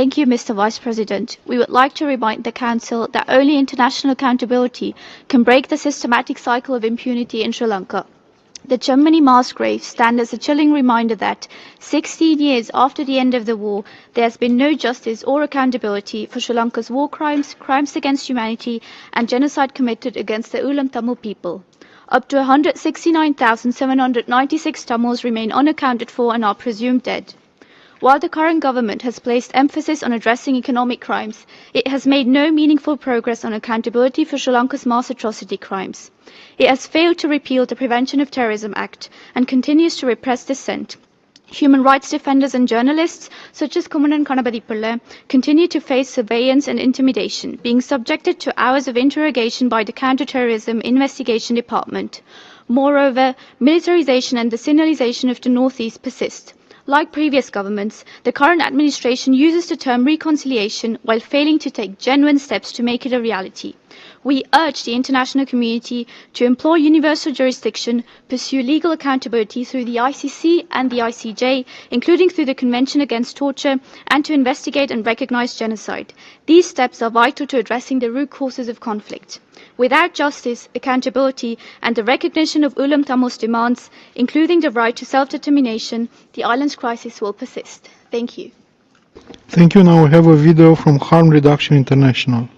Thank you, Mr. Vice President. We would like to remind the Council that only international accountability can break the systematic cycle of impunity in Sri Lanka. The Chammani mass graves stand as a chilling reminder that 16 years after the end of the war, there has been no justice or accountability for Sri Lanka's war crimes, crimes against humanity, and genocide committed against the Ulam Tamil people. Up to 169,796 Tamils remain unaccounted for and are presumed dead. While the current government has placed emphasis on addressing economic crimes, it has made no meaningful progress on accountability for Sri Lanka's mass atrocity crimes. It has failed to repeal the Prevention of Terrorism Act and continues to repress dissent. Human rights defenders and journalists, such as Kumanan Kanabadipilla, continue to face surveillance and intimidation, being subjected to hours of interrogation by the Counter-Terrorism Investigation Department. Moreover, militarization and the signalization of the Northeast persist. Like previous governments, the current administration uses the term reconciliation while failing to take genuine steps to make it a reality. We urge the international community to employ universal jurisdiction, pursue legal accountability through the ICC and the ICJ, including through the Convention Against Torture, and to investigate and recognize genocide. These steps are vital to addressing the root causes of conflict. Without justice, accountability, and the recognition of Ulam Tamil's demands, including the right to self-determination, the island's crisis will persist. Thank you. Thank you. Now we have a video from Harm Reduction International.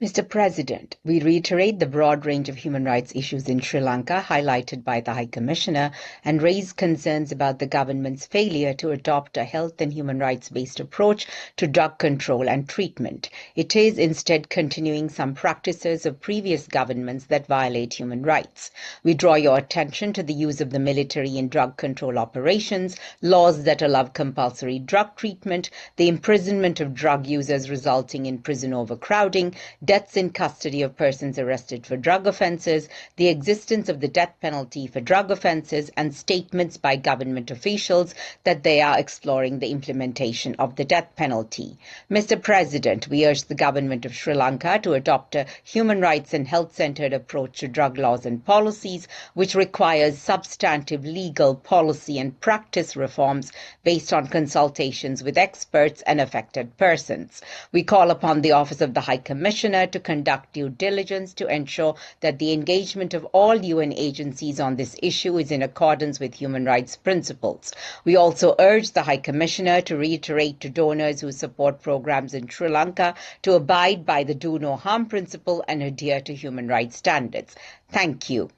Mr. President, we reiterate the broad range of human rights issues in Sri Lanka highlighted by the High Commissioner and raise concerns about the government's failure to adopt a health and human rights-based approach to drug control and treatment. It is instead continuing some practices of previous governments that violate human rights. We draw your attention to the use of the military in drug control operations, laws that allow compulsory drug treatment, the imprisonment of drug users resulting in prison overcrowding, deaths in custody of persons arrested for drug offences, the existence of the death penalty for drug offences, and statements by government officials that they are exploring the implementation of the death penalty. Mr. President, we urge the government of Sri Lanka to adopt a human rights and health-centred approach to drug laws and policies, which requires substantive legal, policy and practice reforms based on consultations with experts and affected persons. We call upon the Office of the High Commissioner to conduct due diligence to ensure that the engagement of all UN agencies on this issue is in accordance with human rights principles. We also urge the High Commissioner to reiterate to donors who support programs in Sri Lanka to abide by the do no harm principle and adhere to human rights standards. Thank you.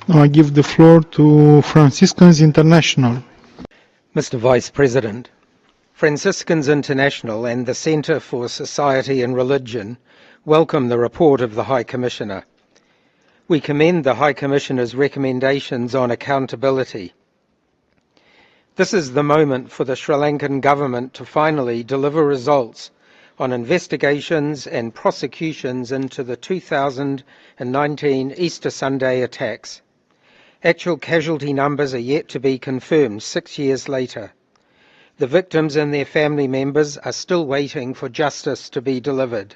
Now I give the floor to Franciscans International. Mr. Vice President, Franciscans International and the Centre for Society and Religion welcome the report of the High Commissioner. We commend the High Commissioner's recommendations on accountability. This is the moment for the Sri Lankan government to finally deliver results on investigations and prosecutions into the 2019 Easter Sunday attacks. Actual casualty numbers are yet to be confirmed 6 years later. The victims and their family members are still waiting for justice to be delivered.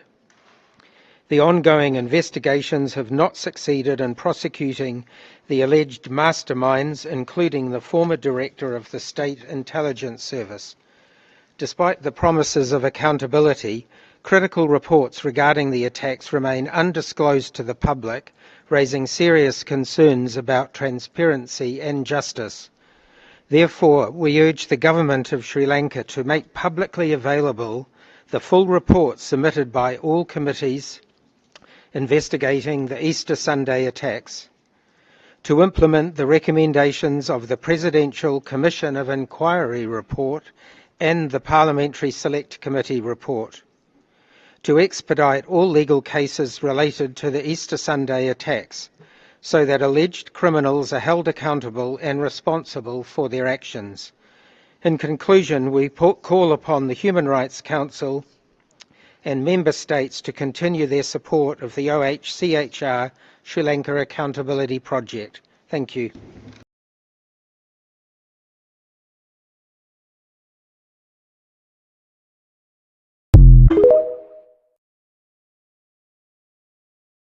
The ongoing investigations have not succeeded in prosecuting the alleged masterminds, including the former director of the State Intelligence Service. Despite the promises of accountability, critical reports regarding the attacks remain undisclosed to the public, raising serious concerns about transparency and justice. Therefore, we urge the government of Sri Lanka to make publicly available the full report submitted by all committees investigating the Easter Sunday attacks, to implement the recommendations of the Presidential Commission of Inquiry report and the Parliamentary Select Committee report, to expedite all legal cases related to the Easter Sunday attacks, so that alleged criminals are held accountable and responsible for their actions. In conclusion, we call upon the Human Rights Council and Member States to continue their support of the OHCHR Sri Lanka Accountability Project. Thank you.